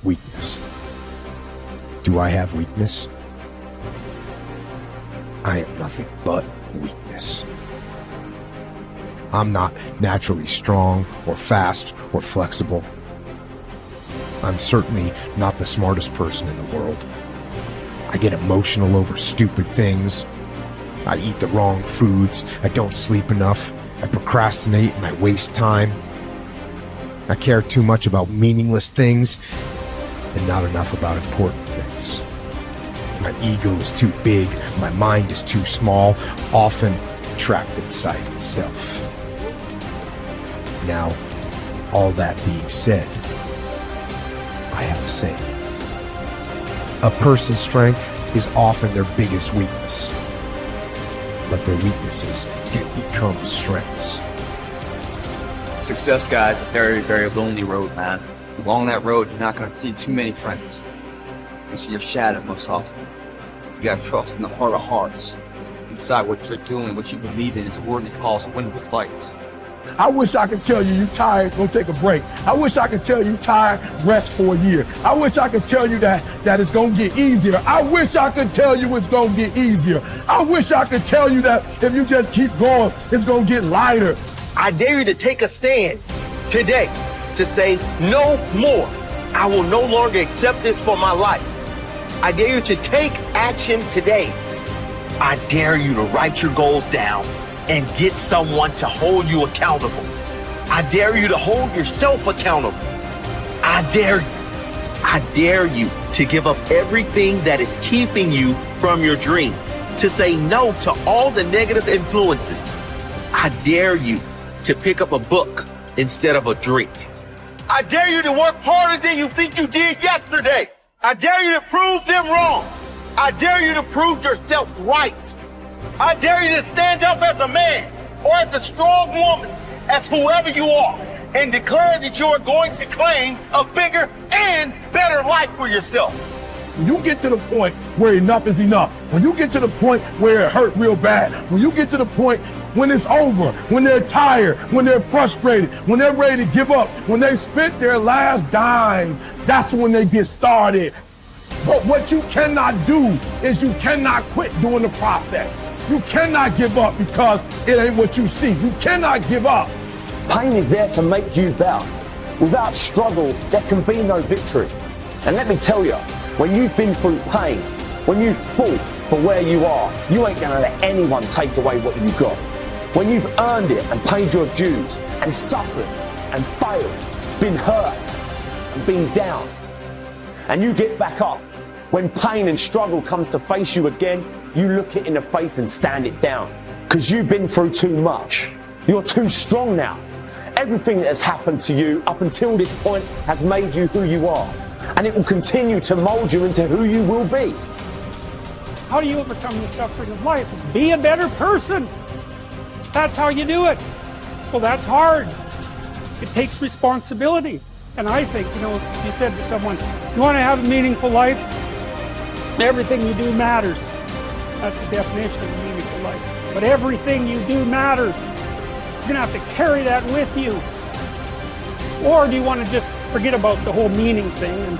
Weakness. Do I have weakness? I am nothing but weakness. I'm not naturally strong or fast or flexible. I'm certainly not the smartest person in the world. I get emotional over stupid things. I eat the wrong foods. I don't sleep enough. I procrastinate and I waste time. I care too much about meaningless things and not enough about important things. My ego is too big. My mind is too small, often trapped inside itself. Now, all that being said, I have a saying. A person's strength is often their biggest weakness, but their weaknesses can become strengths. Success, guys, a very, very lonely road, man. Along that road, you're not going to see too many friends. You see your shadow most often. You got to trust in the heart of hearts. Inside what you're doing, what you believe in is a worthy cause, a winnable fight. I wish I could tell you you're tired, go take a break. I wish I could tell you tired, rest for a year. I wish I could tell you that it's gonna get easier. I wish I could tell you it's gonna get easier. I wish I could tell you that if you just keep going, it's gonna get lighter. I dare you to take a stand today to say no more. I will no longer accept this for my life. I dare you to take action today. I dare you to write your goals down and get someone to hold you accountable. I dare you to hold yourself accountable. I dare you to give up everything that is keeping you from your dream, to say no to all the negative influences. I dare you to pick up a book instead of a drink. I dare you to work harder than you think you did yesterday. I dare you to prove them wrong. I dare you to prove yourself right. I dare you to stand up as a man or as a strong woman, as whoever you are, and declare that you are going to claim a bigger and better life for yourself. When you get to the point where enough is enough, when you get to the point where it hurt real bad, when you get to the point when it's over, when they're tired, when they're frustrated, when they're ready to give up, when they spent their last dime, that's when they get started. But what you cannot do is you cannot quit during the process. You cannot give up because it ain't what you see. You cannot give up. Pain is there to make you better. Without struggle, there can be no victory. And let me tell you, when you've been through pain, when you've fought for where you are, you ain't gonna let anyone take away what you got. When you've earned it and paid your dues and suffered and failed, been hurt and been down, and you get back up, when pain and struggle comes to face you again, you look it in the face and stand it down. Because you've been through too much. You're too strong now. Everything that has happened to you up until this point has made you who you are. And it will continue to mold you into who you will be. How do you overcome the suffering of life? Be a better person. That's how you do it. Well, that's hard. It takes responsibility. And I think, if you said to someone, you want to have a meaningful life? Everything you do matters. That's the definition of a meaningful life. But everything you do matters. You're going to have to carry that with you. Or do you want to just forget about the whole meaning thing and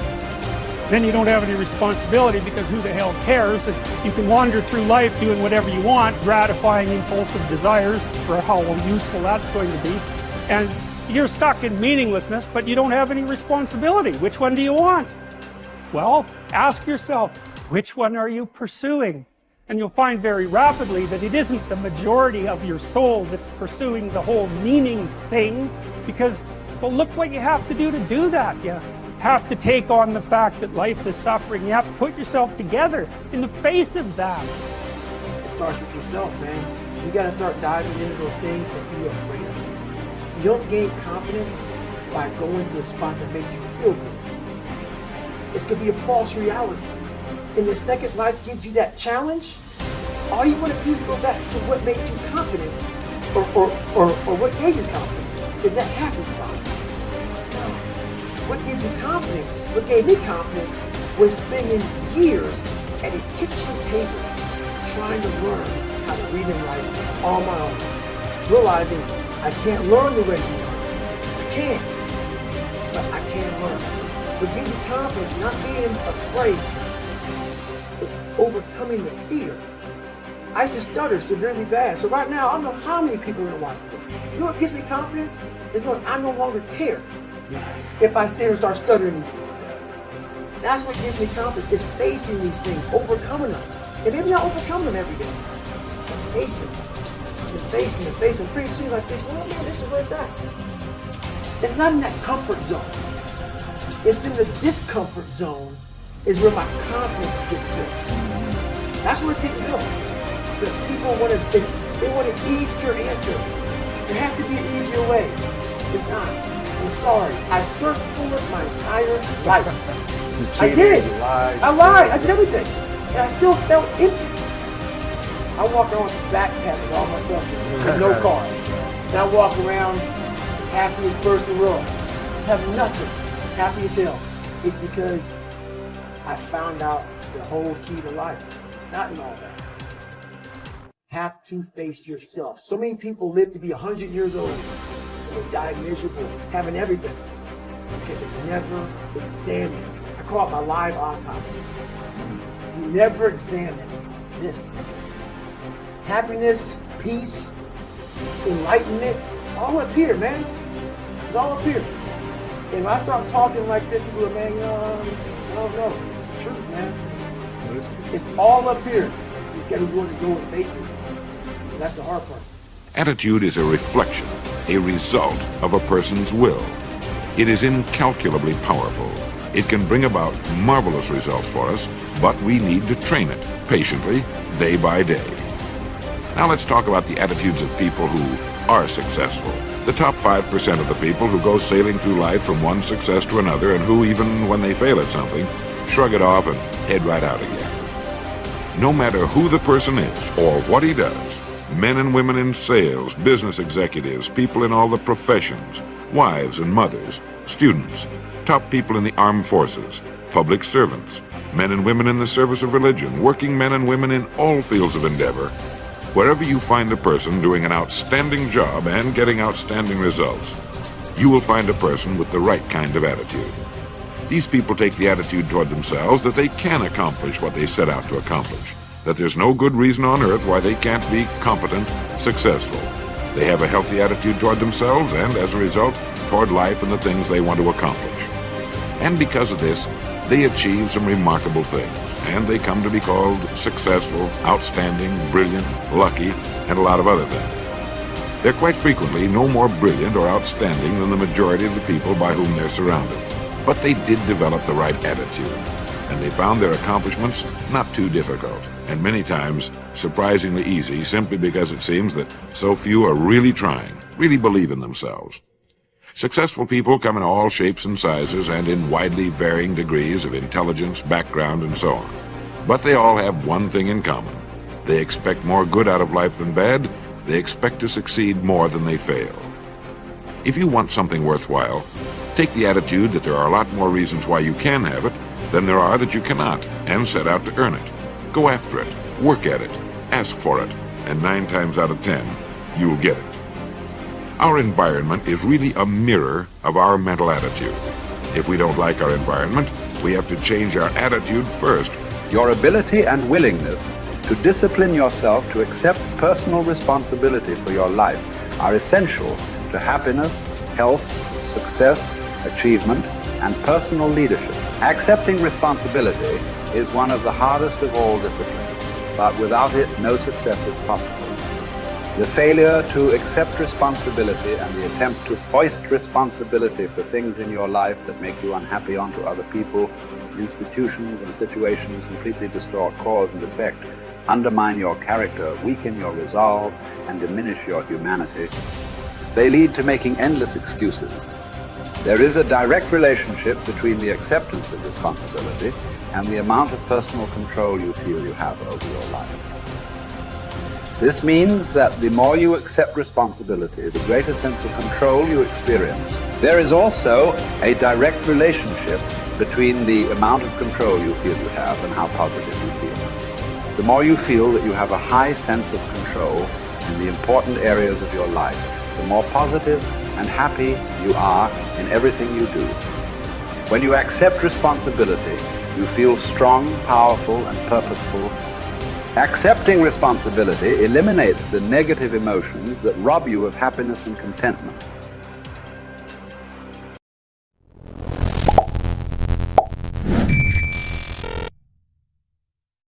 then you don't have any responsibility because who the hell cares? That you can wander through life doing whatever you want, gratifying impulsive desires for how useful that's going to be. And you're stuck in meaninglessness, but you don't have any responsibility. Which one do you want? Well, ask yourself, which one are you pursuing? And you'll find very rapidly that it isn't the majority of your soul that's pursuing the whole meaning thing, because, well, look what you have to do that. You have to take on the fact that life is suffering. You have to put yourself together in the face of that. It starts with yourself, man. You gotta start diving into those things that you're afraid of. You don't gain confidence by going to the spot that makes you feel good. It's gonna be a false reality. And the second life gives you that challenge, all you want to do is go back to what made you confidence, or what gave you confidence. Is that happy spot? No. What gives you confidence, what gave me confidence, was spending years at a kitchen table trying to learn how to read and write on my own. Realizing I can't learn the way you learn. I can't. But I can learn. What gives you confidence, not being afraid, is overcoming the fear. I used to stutter severely bad. So right now, I don't know how many people are going to watch this. You know what gives me confidence? Is knowing I no longer care if I sit here and start stuttering again. That's what gives me confidence, is facing these things, overcoming them. And maybe not overcoming them every day, but facing them. And facing and facing. Pretty soon like this, oh man, this is where it's at. It's not in that comfort zone. It's in the discomfort zone is where my confidence is getting built. That's where it's getting built. But people want an easier answer. There has to be an easier way. It's not. I'm sorry. I searched for it my entire life. I did. I lied. I did everything. And I still felt empty. I walk around with a backpack with all my stuff in it, with no car. And I walk around happiest person in the world. Have nothing. Happy as hell. It's because I found out the whole key to life. It's not in all that. Have to face yourself. So many people live to be 100 years old and they die miserable, having everything, because they never examine. I call it my live autopsy. You never examine this. Happiness, peace, enlightenment, it's all up here, man. It's all up here. And when I start talking like this, people are, man, I don't know. It's the truth, man. It's all up here. You just got to be willing to go and face it. And that's the hard part. Attitude is a reflection, a result of a person's will. It is incalculably powerful. It can bring about marvelous results for us, but we need to train it patiently, day by day. Now let's talk about the attitudes of people who are successful. The top 5% of the people who go sailing through life from one success to another and who, even when they fail at something, shrug it off and head right out again. No matter who the person is or what he does, men and women in sales, business executives, people in all the professions, wives and mothers, students, top people in the armed forces, public servants, men and women in the service of religion, working men and women in all fields of endeavor, wherever you find a person doing an outstanding job and getting outstanding results, you will find a person with the right kind of attitude. These people take the attitude toward themselves that they can accomplish what they set out to accomplish, that there's no good reason on earth why they can't be competent, successful. They have a healthy attitude toward themselves and, as a result, toward life and the things they want to accomplish. And because of this, they achieve some remarkable things, and they come to be called successful, outstanding, brilliant, lucky, and a lot of other things. They're quite frequently no more brilliant or outstanding than the majority of the people by whom they're surrounded. But they did develop the right attitude, and they found their accomplishments not too difficult, and many times surprisingly easy, simply because it seems that so few are really trying, really believe in themselves. Successful people come in all shapes and sizes and in widely varying degrees of intelligence, background, and so on. But they all have one thing in common. They expect more good out of life than bad. They expect to succeed more than they fail. If you want something worthwhile, take the attitude that there are a lot more reasons why you can have it than there are that you cannot, and set out to earn it. Go after it, work at it, ask for it, and 9 times out of 10, you'll get it. Our environment is really a mirror of our mental attitude. If we don't like our environment, we have to change our attitude first. Your ability and willingness to discipline yourself to accept personal responsibility for your life are essential to happiness, health, success, achievement, and personal leadership. Accepting responsibility is one of the hardest of all disciplines, but without it, no success is possible. The failure to accept responsibility and the attempt to foist responsibility for things in your life that make you unhappy onto other people, institutions, and situations completely distort cause and effect, undermine your character, weaken your resolve, and diminish your humanity. They lead to making endless excuses. There is a direct relationship between the acceptance of responsibility and the amount of personal control you feel you have over your life. This means that the more you accept responsibility, the greater sense of control you experience. There is also a direct relationship between the amount of control you feel you have and how positive you feel. The more you feel that you have a high sense of control in the important areas of your life, the more positive and happy you are in everything you do. When you accept responsibility, you feel strong, powerful, and purposeful. Accepting responsibility eliminates the negative emotions that rob you of happiness and contentment.